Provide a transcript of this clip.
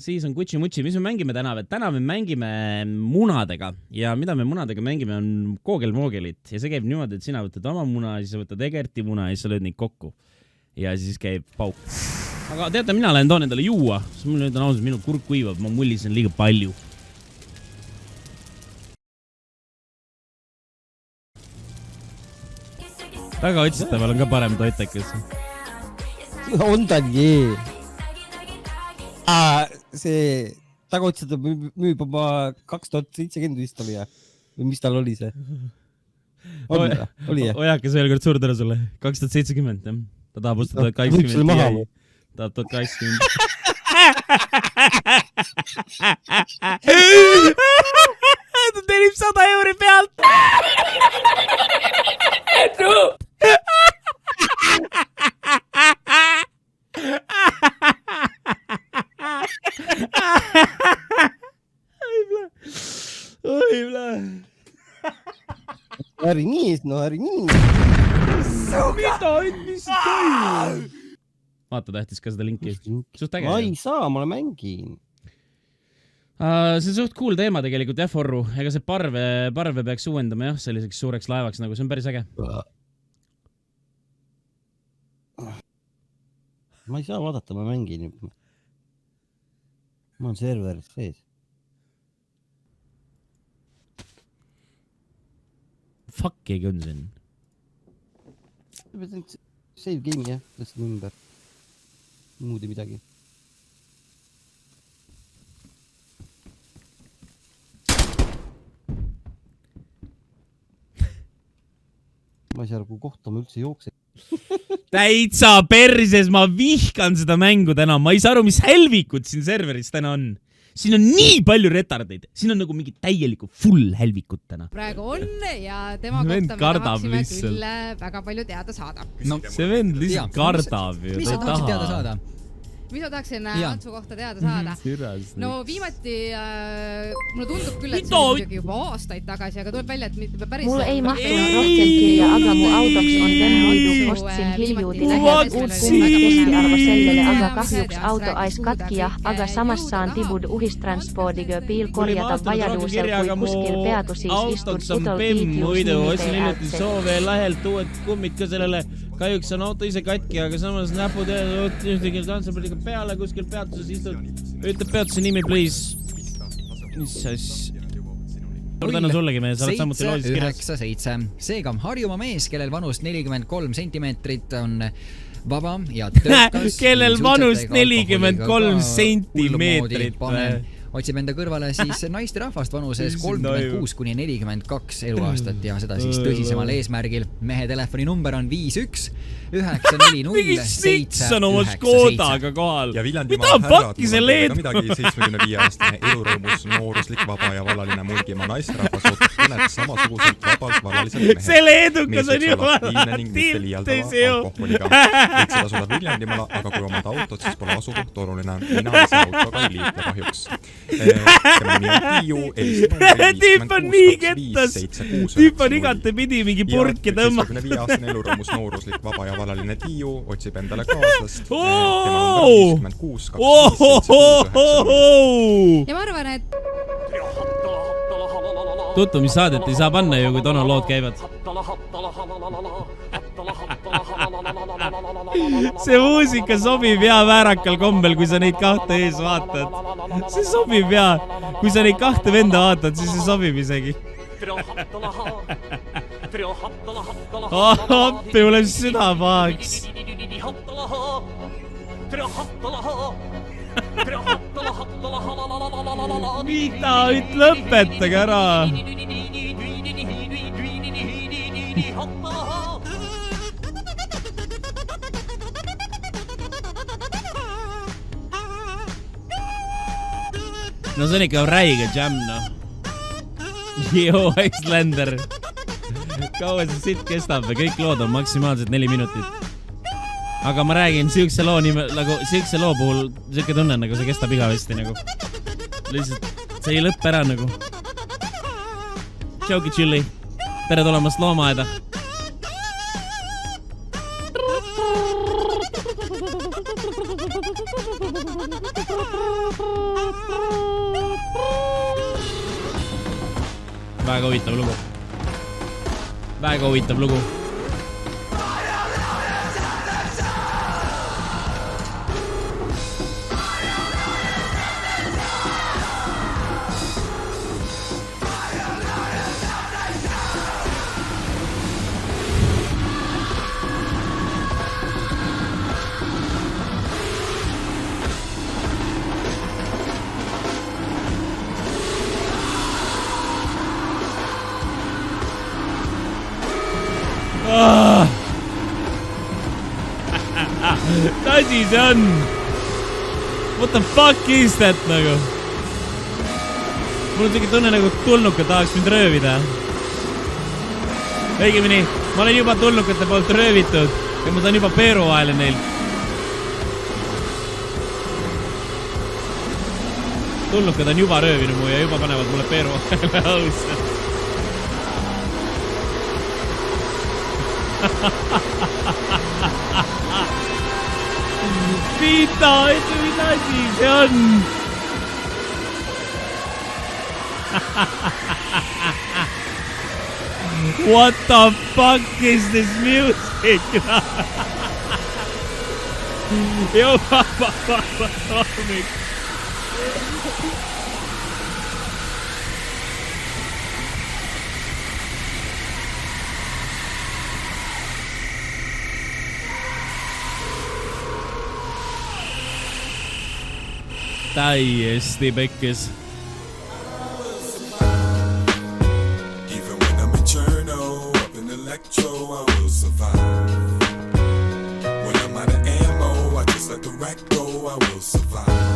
Siis on kutsi-mutsi, mis me mängime täna? Täna me mängime munadega ja mida me munadega mängime on koogel-moogelit ja see käib niimoodi, et sina võtad oma muna ja siis võtad Egerti muna ja siis sa lööd neid kokku ja siis käib pauk. Aga teate, mina lähen toon endale juua, sest mul nüüd on ausalt, minu kurk kuivab, ma mullisen liiga palju. Taga otsitaval on ka parem toitekas. On tagi. See taga otsitav müüb oma 2070 vist oli ja või mis tal oli see? Oli jah? Ojakas veel kord suur tänu sulle. 2070, jah. Ta tahab ostada 80. Tahab 80. Ta teenib 100 euri pealt. Äri nii. Mis toimub? Vaata tähtis ka seda linki. Suht äge. Ma ei saa, ma mängin. See on suht cool teema tegelikult, jah, Forru. Ega see parve peaks uuendama, jah, selliseks suureks laevaks, nagu see on päris äge. Ma ei saa vaadata, ma mängin. Ma olen serveris sees. Fuck, keegi on siin. Save game, jah, tõstin ümber. Muud midagi. Ma ei saa kui kohta ma üldse jooksen. Täitsa perses, ma vihkan seda mängu täna. Ma ei saa aru, mis helvikud siin serveris täna on. Siin on nii palju retardeid. Siin on nagu mingi täieliku full helvikut täna. Praegu on ja tema kohta me tahaksime küll väga palju teada saada. No, see vend lihtsalt kardab. Mis sa tahaksid teada saada? Mis ma tahaksin Antsu kohta teada saada? No viimati mulle tundub küll, et see on muidugi juba aastaid tagasi, aga tuleb välja, et päris... Mul ei mahtunud rohkem kirja, aga mu autoks on Venhoidu ostsin hiljuti läheb uut kummit keskiarvo sellele, aga kahjuks auto ais katkijah, aga samas saan tibud uhistranspordiga piil korjata vajaduusel, kui kuskil peatu siis istud pudol kiitjuks soove lahelt uued kummid ka sellele. Kahjuks on auto ise katki, aga samas näpud ühtegi tantsapalliga peale kuskil peatuses istud. Ütleb peatuse nimi, please. Mis asja? Tänu sullegi mees, sa oled samuti loosis kirjas. 797. Seega Harjumaa mees, kellel vanust 43 sentimeetrit on vaba ja töökas. Kellel vanust 43 sentimeetrit. Otsib enda kõrvale siis naisterahvast vanuses 36–42 eluaastat ja seda siis tõsisemal eesmärgil. Mehe telefoninumber on 51-940-797. Ja Viljandimaa härrad, midagi 75-aastane elurõõmus, nooruslik, vaba ja vallaline mulgima naisterahvas ootab kõnet samasuguselt vabalt vallaliselt mehed. Selle edukas on juba alkoholiga. Võid seda asuda Viljandimaale, aga kui omad autot, siis pole asuda oluline. Mina ise autoga ei liitle kahjuks. Tüüp on nii kettas. Tüüp on igate pidi mingi purki tõmma. 75-aastane elurõõmus, nooruslik, vaba ja vallaline Tiiu otsib endale kaaslast. Ja ma arvan, et tutvumisaadet ei saa panna ju, kui Tono lood käivad. See muusika sobib hea väärakal kombel, kui sa neid kahte ees vaatad. See sobib hea. Kui sa neid kahte venda vaatad, siis see sobib isegi. Appi, mul on süda pahaks. Mida, lõpetage ära. No see on ikka räige jam, noh. Joo, Icelander. Kaua see sitt kestab ja kõik lood on maksimaalselt 4 minutit. Aga ma räägin, siukse loo puhul siuke tunne, nagu see kestab igavesti, nagu. Lihtsalt, see ei lõpp ära, nagu. Tšauki, Chili. Tere tulemast loomaaeda. Väga huvitav lugu. Väga huvitav lugu. Asi see on? What the fuck is that nagu? Mul on tegi tunne nagu tulnuka tahaks mind röövida. Õigemini, ma olen juba tulnukate poolt röövitud ja ma saan juba peeru vahele neil. Tulnukad on juba röövinud mu ja juba panevad mulle peeru vahele ausse. Pita, ütle mida asi see on? What the fuck is this music? Juba hommik. Täiesti pekkis. Even when I'm in Cherno, up in Electro, I will survive. When I'm out of ammo, I just let the rack go, I will survive.